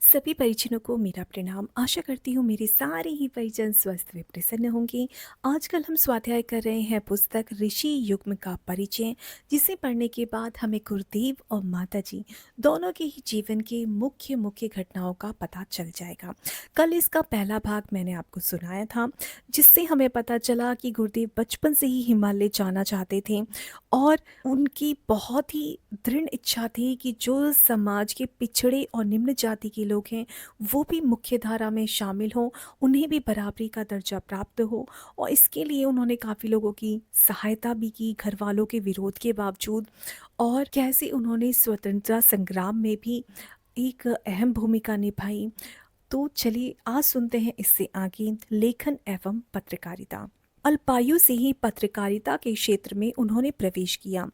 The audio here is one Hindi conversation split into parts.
सभी परिजनों को मेरा प्रणाम। आशा करती हूँ मेरे सारे ही परिजन स्वस्थ व प्रसन्न होंगे। आजकल हम स्वाध्याय कर रहे हैं पुस्तक ऋषि युग्म का परिचय, जिसे पढ़ने के बाद हमें गुरुदेव और माता जी दोनों के ही जीवन के मुख्य मुख्य घटनाओं का पता चल जाएगा। कल इसका पहला भाग मैंने आपको सुनाया था, जिससे हमें पता चला कि गुरुदेव बचपन से ही हिमालय जाना चाहते थे और उनकी बहुत ही दृढ़ इच्छा थी कि जो समाज के पिछड़े और निम्न जाति के लोग हैं वो भी मुख्य धारा में शामिल हों, उन्हें भी बराबरी का दर्जा प्राप्त हो। और इसके लिए उन्होंने काफ़ी लोगों की सहायता भी की, घर वालों के विरोध के बावजूद। और कैसे उन्होंने स्वतंत्रता संग्राम में भी एक अहम भूमिका निभाई। तो चलिए आज सुनते हैं इससे आगे लेखन एवं पत्रकारिता। अल्पायु से ही पत्रकारिता के क्षेत्र में उन्होंने प्रवेश किया।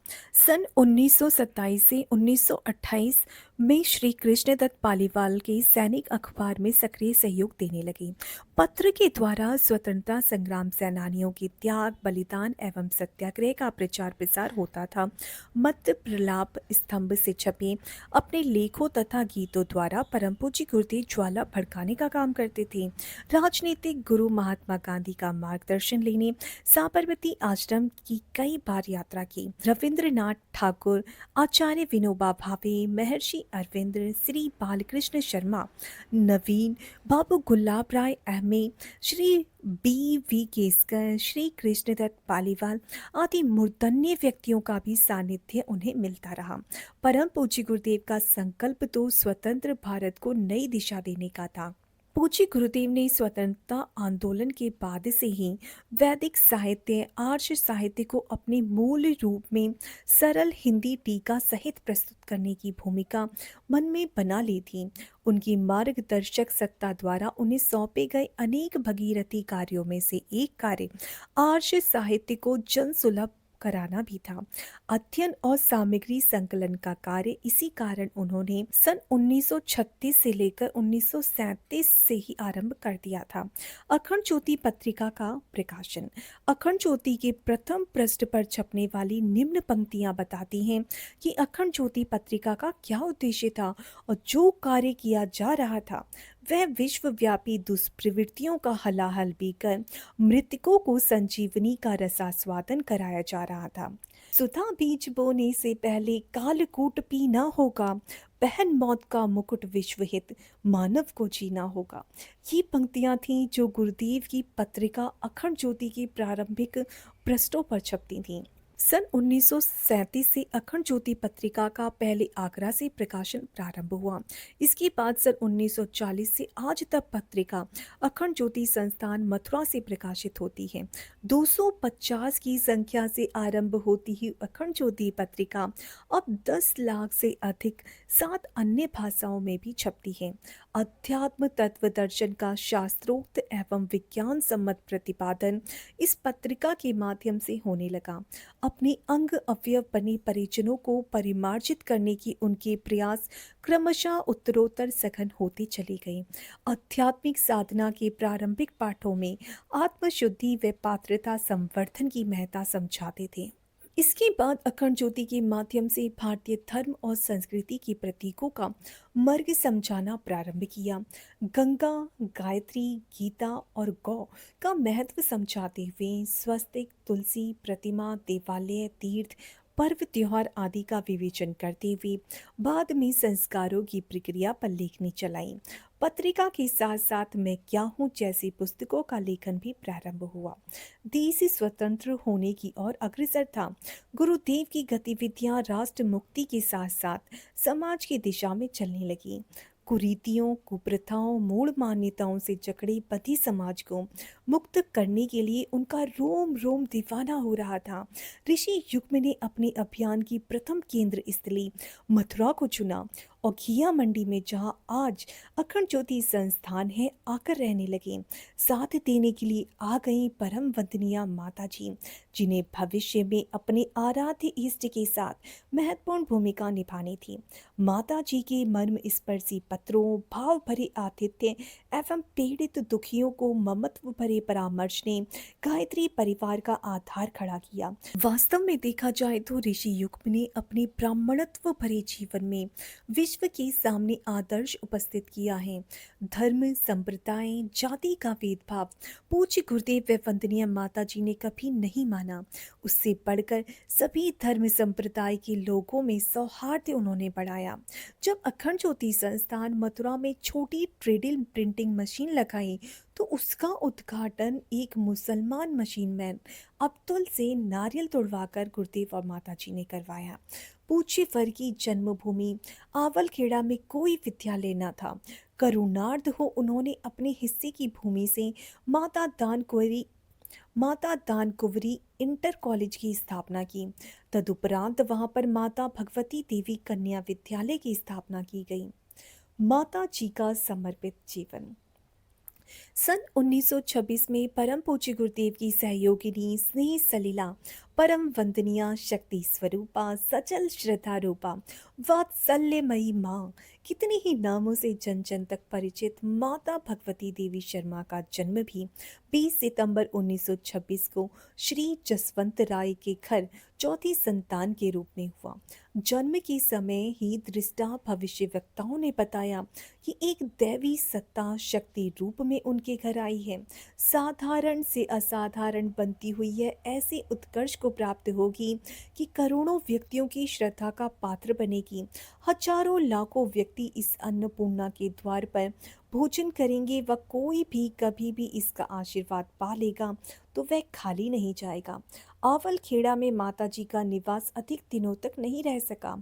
सन 1927 से 1928 में श्री कृष्णदत्त पालीवाल के सैनिक अखबार में सक्रिय सहयोग देने लगे। पत्र के द्वारा स्वतंत्रता संग्राम सेनानियों के त्याग, बलिदान एवं सत्याग्रह का प्रचार प्रसार होता था। मत प्रलाप स्तंभ से छपे अपने लेखों तथा गीतों द्वारा परम पूज्य गुरुदेव ज्वाला भड़काने का काम करते थे। राजनीतिक गुरु महात्मा गांधी का मार्गदर्शन लेने साबरमती आश्रम की कई बार यात्रा की। रविंद्रनाथ ठाकुर, आचार्य विनोबा भावे, महर्षि अरविंद, श्री बालकृष्ण शर्मा, नवीन, बाबू गुलाब राय अहमे, श्री B.V. केसकर, श्री कृष्णदत्त पालीवाल आदि मूर्धन्य व्यक्तियों का भी सानिध्य उन्हें मिलता रहा। परम पूज्य गुरुदेव का संकल्प तो स्वतंत्र भारत को नई दिशा देने का था। पूज्य गुरुदेव ने स्वतंत्रता आंदोलन के बाद से ही वैदिक साहित्य, आर्ष साहित्य को अपने मूल रूप में सरल हिंदी टीका सहित प्रस्तुत करने की भूमिका मन में बना ली थी। उनकी मार्गदर्शक सत्ता द्वारा उन्हें सौंपे गए अनेक भगीरथी कार्यों में से एक कार्य आर्ष साहित्य को जन सुलभ कराना भी था। अध्ययन और सामग्री संकलन का कार्य इसी कारण उन्होंने सन 1936 से लेकर 1937 से ही आरंभ कर दिया था। अखंड ज्योति पत्रिका का प्रकाशन। अखंड ज्योति के प्रथम पृष्ठ पर छपने वाली निम्न पंक्तियां बताती हैं कि अखंड ज्योति पत्रिका का क्या उद्देश्य था और जो कार्य किया जा रहा था वह विश्वव्यापी दुष्प्रवृत्तियों का हलाहल पीकर मृतकों को संजीवनी का रसास्वादन कराया जा रहा था। सुधा बीज बोने से पहले कालकूट पीना होगा, पहन मौत का मुकुट विश्वहित, मानव को जीना होगा। ये पंक्तियां थीं जो गुरुदेव की पत्रिका अखंड ज्योति की प्रारंभिक पृष्ठों पर छपती थीं। सन 1937 से अखंड ज्योति पत्रिका का पहले आगरा से प्रकाशन प्रारंभ हुआ। इसके बाद सन 1940 से आज तक पत्रिका अखंड ज्योति संस्थान मथुरा से प्रकाशित होती है। 250 की संख्या से आरंभ होती ही अखंड ज्योति पत्रिका अब 10 लाख से अधिक 7 अन्य भाषाओं में भी छपती है। अध्यात्म तत्व दर्शन का शास्त्रोक्त एवं विज्ञान सम्मत प्रतिपादन इस पत्रिका के माध्यम से होने लगा। अपने अंग अवयव बने परिजनों को परिमार्जित करने की उनके प्रयास क्रमशः उत्तरोत्तर सघन होते चले गए। आध्यात्मिक साधना के प्रारंभिक पाठों में आत्मशुद्धि व पात्रता संवर्धन की महत्ता समझाते थे। इसके बाद अखंड ज्योति के माध्यम से भारतीय धर्म और संस्कृति के प्रतीकों का मर्ग समझाना प्रारंभ किया। गंगा, गायत्री, गीता और गौ का महत्व समझाते हुए स्वस्तिक, तुलसी, प्रतिमा, देवालय, तीर्थ, पर्व त्योहार आदि का विवेचन करते हुए बाद में संस्कारों की प्रक्रिया पर लेखनी चलाई। पत्रिका के साथ साथ मैं क्या हूँ जैसी पुस्तकों का लेखन भी प्रारंभ हुआ। देश स्वतंत्र होने की ओर अग्रसर था। गुरुदेव की गतिविधियां राष्ट्र मुक्ति के साथ साथ समाज की दिशा में चलने लगी। कुरीतियों, कुप्रथाओं, मूढ़ मान्यताओं से जकड़े बधी समाज को मुक्त करने के लिए उनका रोम रोम दीवाना हो रहा था। ऋषि युग्म ने अपने अभियान की प्रथम केंद्र स्थली मथुरा को चुना और घिया मंडी में जहां आज अखंड ज्योति संस्थान है आकर रहने लगे। साथ देने के लिए आ गई परम वंदनीय माता जी, जिन्हें भविष्य में अपने आराध्य इष्ट के साथ महत्वपूर्ण भूमिका निभानी थी। माता जी के मर्म स्पर्शी पत्रों, भाव भरे आतिथ्य एवं पीड़ित दुखियों को ममत्व भरे परामर्श ने गायत्री परिवार का आधार खड़ा किया। वास्तव में देखा जाए तो ऋषि युग्म ने अपने ब्राह्मणत्व भरे जीवन में विश्व विश्व के सामने आदर्श उपस्थित किया है। धर्म, संप्रदाय, जाति का भेदभाव पूज्य गुरुदेव व वंदनीय माता जी ने कभी नहीं माना। उससे बढ़कर सभी धर्म संप्रदाय के लोगों में सौहार्द उन्होंने बढ़ाया। जब अखंड ज्योति संस्थान मथुरा में छोटी ट्रेडल प्रिंटिंग मशीन लगाई तो उसका उद्घाटन एक मुसलमान मशीन मैन अब्दुल से नारियल तोड़वाकर गुरुदेव और माता जी ने करवाया। पूज्य वर की जन्मभूमि आवलखेड़ा में कोई विद्यालय न था। करुणार्ध हो उन्होंने अपने हिस्से की भूमि से माता दान कुंवरी इंटर कॉलेज की स्थापना की। तदुपरांत वहां पर माता भगवती देवी कन्या विद्यालय की स्थापना की गई। माता जी का समर्पित जीवन। सन 1926 में परम पूज्य गुरुदेव की सहयोगिनी स्नेह सलीला, परम वंदनीय शक्ति स्वरूपा, सचल श्रद्धा रूपा, वात्सल्यमयी माँ, कितने ही नामों से जन जन तक परिचित माता भगवती देवी शर्मा का जन्म भी 20 सितंबर 1926 को श्री जसवंत राय के घर चौथी संतान के रूप में हुआ। जन्म के समय ही दृष्टा भविष्यवक्ताओं ने बताया कि एक दैवी सत्ता शक्ति रूप में उनके घर आई है। साधारण से असाधारण बनती हुई यह ऐसे उत्कर्ष को प्राप्त होगी कि करोड़ों व्यक्तियों की श्रद्धा का पात्र बनेगी। हजारों लाखों व्यक्ति इस अन्नपूर्णा के द्वार पर भोजन करेंगे व कोई भी कभी भी इसका आशीर्वाद पा लेगा तो वह खाली नहीं जाएगा। आवल खेड़ा में माता जी का निवास अधिक दिनों तक नहीं रह सका।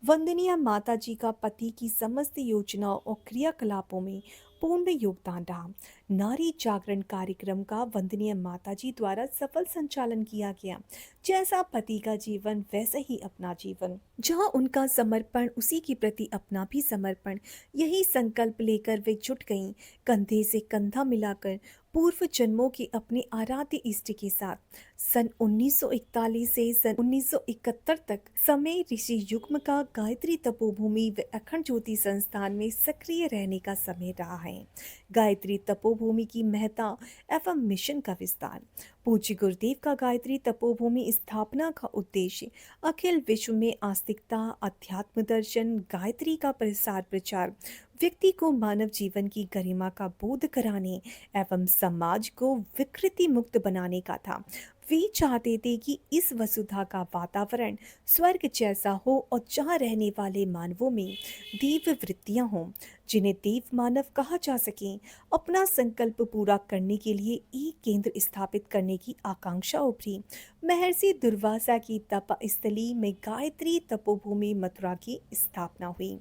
वंदनीय माता जी का पति की समस्त योजनाओं और क्रियाकलापों में पूर्ण योगदान रहा। नारी जागरण कार्यक्रम का वंदनीय माता जी द्वारा सफल संचालन किया गया। जैसा पति का जीवन वैसा ही अपना जीवन, जहाँ उनका समर्पण उसी के प्रति अपना भी समर्पण, यही संकल्प लेकर वे जुट गईं, कंधे से कंधा मिलाकर पूर्व जन्मों के अपने आराध्य इष्ट के साथ। सन 1941 से सन 1971 तक समय ऋषि युग्म का गायत्री तपोभूमि व अखंड ज्योति संस्थान में सक्रिय रहने का समय रहा है। गायत्री तपोभूमि की महत्ता एवं मिशन का विस्तार। पूज्य गुरुदेव का गायत्री तपोभूमि स्थापना का उद्देश्य अखिल विश्व में आस्तिकता, अध्यात्म दर्शन, गायत्री का प्रसार प्रचार, व्यक्ति को मानव जीवन की गरिमा का बोध कराने एवं समाज को विकृति मुक्त बनाने का था। वे चाहते थे कि इस वसुधा का वातावरण स्वर्ग जैसा हो और जहाँ रहने वाले मानवों में देव वृत्तियाँ हों, जिन्हें देव मानव कहा जा सके। अपना संकल्प पूरा करने के लिए एक केंद्र स्थापित करने की आकांक्षा उभरी। महर्षि दुर्वासा की तप स्थली में गायत्री तपोभूमि मथुरा की स्थापना हुई।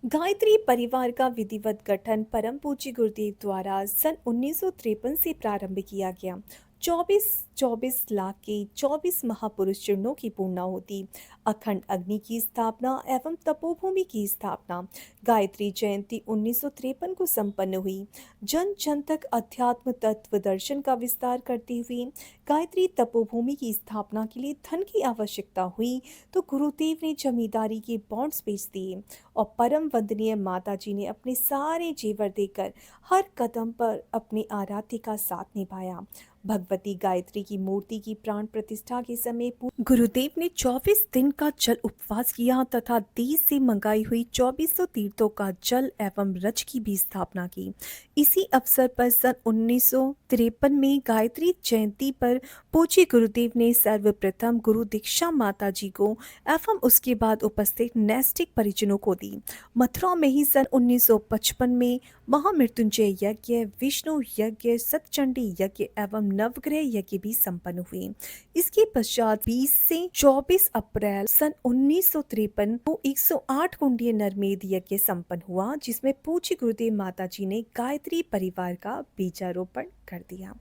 गायत्री परिवार का विधिवत गठन परम पूज्य गुरुदेव द्वारा सन 1953 से प्रारंभ किया गया। 24 लाख के 24 महापुरुष चरणों की पूर्णाहुति, अखंड अग्नि की स्थापना एवं तपोभूमि की स्थापना। गायत्री जयंती 1953 को संपन्न हुई। जन जन तक अध्यात्म तत्व दर्शन का विस्तार करते हुए गायत्री तपोभूमि की स्थापना के लिए धन की आवश्यकता हुई तो गुरुदेव ने जमींदारी के बॉन्ड्स बेच दिए और परम वंदनीय माता जी ने अपने सारे जेवर देकर हर कदम पर अपने आराध्य का साथ निभाया। भगवती गायत्री की मूर्ति की प्राण प्रतिष्ठा के समय गुरुदेव ने 24 दिन का जल उपवास किया तथा देश से मंगाई हुई 2400 तीर्थों का जल एवं रज की भी स्थापना की। इसी अवसर पर सन 1953 में गायत्री जयंती पर पूज्य गुरुदेव ने सर्वप्रथम गुरु दीक्षा माता जी को एवं उसके बाद उपस्थित नैष्ठिक परिजनों को दी। मथुरा में ही सन 1955 में महामृत्युंजय यज्ञ, विष्णु यज्ञ, सतचंडी यज्ञ एवं नवग्रह यज्ञ भी संपन्न हुए। इसके पश्चात 20 से 24 अप्रैल सन 1953 को 108 कुंडीय नरमेध यज्ञ संपन्न हुआ, जिसमें पूज्य गुरुदेव माता जी ने गायत्री परिवार का बीजारोपण कर दिया।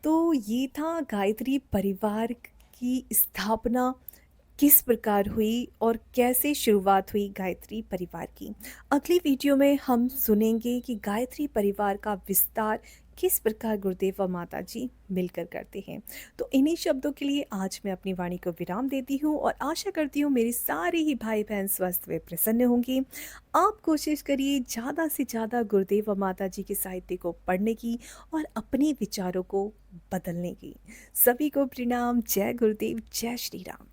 तो ये था गायत्री परिवार की स्थापना किस प्रकार हुई और कैसे शुरुआत हुई गायत्री परिवार की। अगली वीडियो में हम सुनेंगे कि गायत्री परिवार का विस्तार किस प्रकार गुरुदेव व माता जी मिलकर करते हैं। तो इन्हीं शब्दों के लिए आज मैं अपनी वाणी को विराम देती हूँ और आशा करती हूँ मेरे सारे ही भाई बहन स्वस्थ व प्रसन्न होंगे। आप कोशिश करिए ज़्यादा से ज़्यादा गुरुदेव व माता जी के साहित्य को पढ़ने की और अपने विचारों को बदलने की। सभी को प्रणाम। जय गुरुदेव, जय श्री राम।